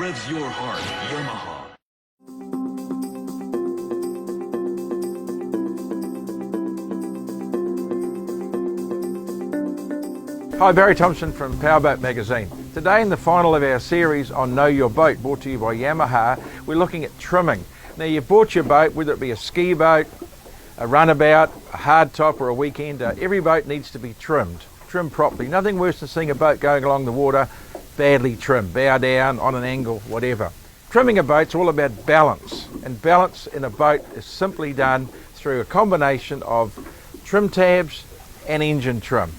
revs your heart, Yamaha. Hi, Barry Thompson from Powerboat Magazine. Today in the final of our series on Know Your Boat, brought to you by Yamaha, we're looking at trimming. Now you've bought your boat, whether it be a ski boat, a runabout, a hardtop or a weekender, every boat needs to be trimmed properly. Nothing worse than seeing a boat going along the water badly trimmed, bow down, on an angle, whatever. Trimming a boat's all about balance, and balance in a boat is simply done through a combination of trim tabs and engine trim.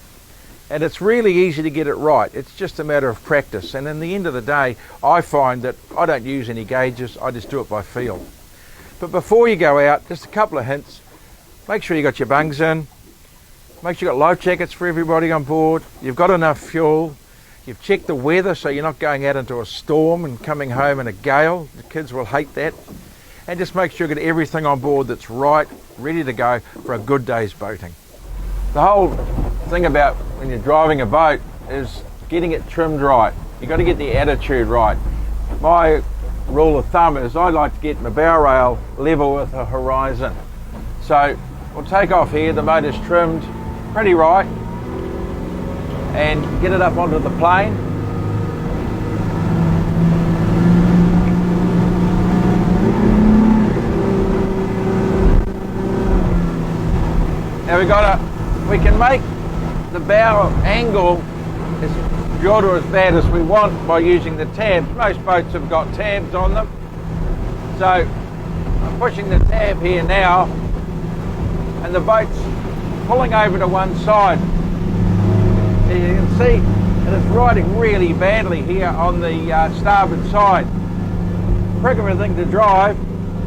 And it's really easy to get it right. It's just a matter of practice. And in the end of the day, I find that I don't use any gauges, I just do it by feel. But before you go out, just a couple of hints. Make sure you got your bungs in. Make sure you've got life jackets for everybody on board. You've got enough fuel. You've checked the weather so you're not going out into a storm and coming home in a gale. The kids will hate that. And just make sure you get everything on board that's right, ready to go for a good day's boating. The whole thing about when you're driving a boat is getting it trimmed right. You've got to get the attitude right. My rule of thumb is I like to get my bow rail level with the horizon. So we'll take off here, the motor's trimmed pretty right, and get it up onto the plane. Now we can make the bow angle as good or as bad as we want by using the tabs. Most boats have got tabs on them. So I'm pushing the tab here now, and the boat's pulling over to one side. As you can see, and it's riding really badly here on the starboard side. Prick of a thing to drive,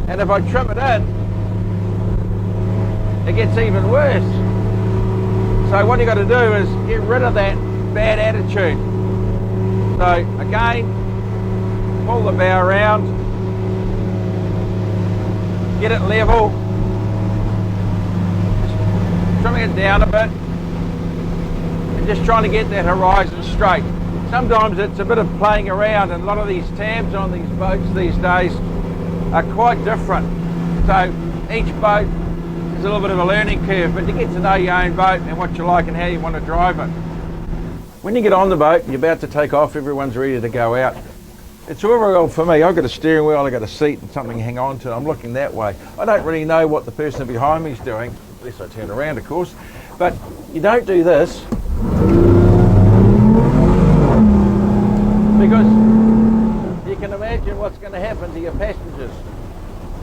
and if I trim it in, it gets even worse. So what you got to do is get rid of that bad attitude. So again, pull the bow around, get it level, trimming it down a bit, and just trying to get that horizon straight. Sometimes it's a bit of playing around, and a lot of these tabs on these boats these days are quite different. So each boat is a little bit of a learning curve, but you get to know your own boat and what you like and how you want to drive it. When you get on the boat, you're about to take off, everyone's ready to go out. It's all very well for me. I've got a steering wheel, I've got a seat and something to hang on to. I'm looking that way. I don't really know what the person behind me is doing, unless I turn around, of course. But you don't do this because you can imagine what's going to happen to your passengers.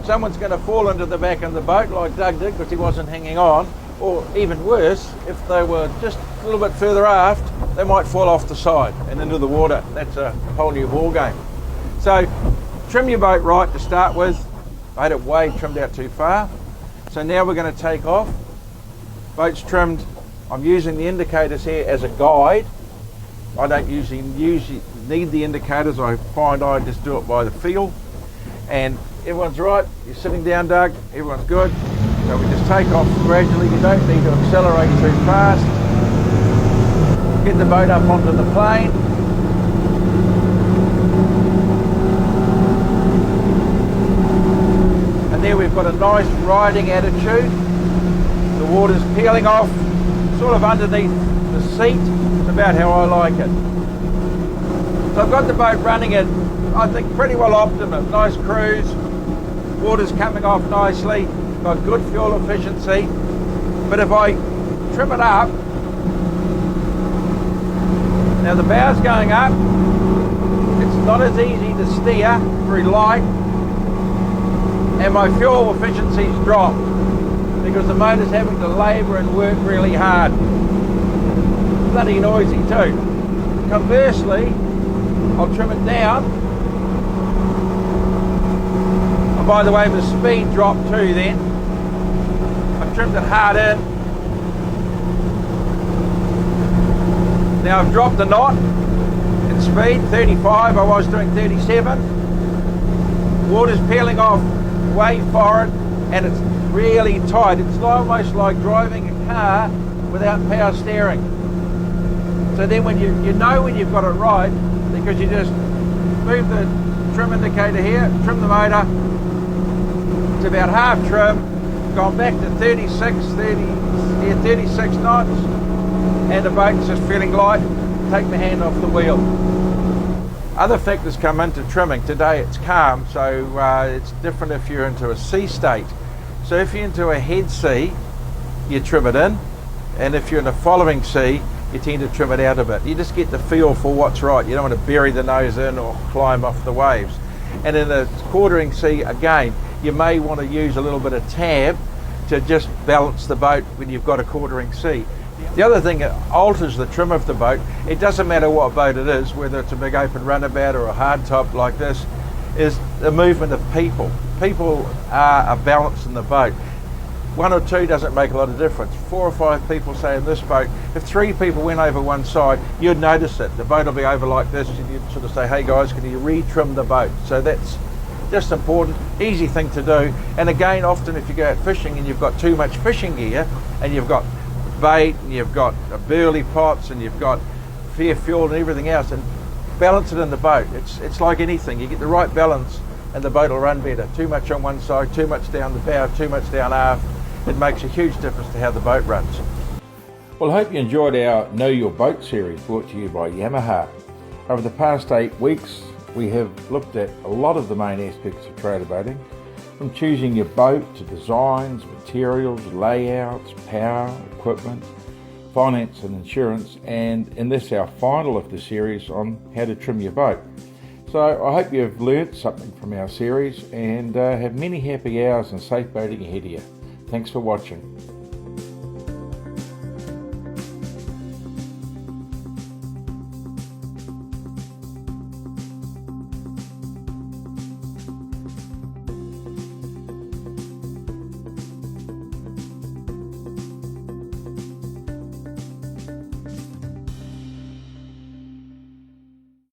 Someone's going to fall into the back of the boat like Doug did because he wasn't hanging on, or even worse, if they were just a little bit further aft, they might fall off the side and into the water. That's a whole new ball game. So trim your boat right to start with. I had it way trimmed out too far. So now we're going to take off. Boat's trimmed. I'm using the indicators here as a guide. I don't usually need the indicators. I find I just do it by the feel. And everyone's right. You're sitting down, Doug. Everyone's good. So we just take off gradually. You don't need to accelerate too fast. Get the boat up onto the plane. And there we've got a nice riding attitude. The water's peeling off, sort of underneath the seat. It's about how I like it. So I've got the boat running at, I think, pretty well optimum. Nice cruise. Water's coming off nicely. Got good fuel efficiency. But if I trim it up, now the bow's going up, it's not as easy to steer, very light, and my fuel efficiency's dropped because the motor's having to labour and work really hard. Bloody noisy too. Conversely, I'll trim it down. And by the way, the speed dropped too then. I've trimmed it hard in. Now I've dropped the knot in speed, 35, I was doing 37. Water's peeling off way forward and it's really tight. It's almost like driving a car without power steering. So then when you know when you've got it right, because you just move the trim indicator here, trim the motor. It's about half trim, gone back to 36 knots, and the boat's just feeling light. Take my hand off the wheel. Other factors come into trimming. Today it's calm, so it's different if you're into a sea state. So if you're into a head sea, you trim it in, and if you're in a following sea, you tend to trim it out a bit. You just get the feel for what's right. You don't want to bury the nose in or climb off the waves. And in a quartering sea, again, you may want to use a little bit of tab to just balance the boat when you've got a quartering sea. The other thing that alters the trim of the boat, it doesn't matter what boat it is, whether it's a big open runabout or a hardtop like this, is the movement of people. People are a balance in the boat. One or two doesn't make a lot of difference. 4 or 5 people, say in this boat, if 3 people went over one side, you'd notice it. The boat will be over like this, and you'd sort of say, hey guys, can you re-trim the boat? So that's just important, easy thing to do. And again, often if you go out fishing and you've got too much fishing gear, and you've got bait, and you've got burley pots, and you've got fair fuel and everything else, and balance it in the boat. It's like anything, you get the right balance and the boat will run better. Too much on one side, too much down the bow, too much down aft, it makes a huge difference to how the boat runs. Well, I hope you enjoyed our Know Your Boat series brought to you by Yamaha. Over the past 8 weeks, we have looked at a lot of the main aspects of trailer boating, from choosing your boat to designs, materials, layouts, power, equipment, finance and insurance, and in this our final of the series on how to trim your boat. So I hope you've learnt something from our series and have many happy hours and safe boating ahead of you. Thanks for watching.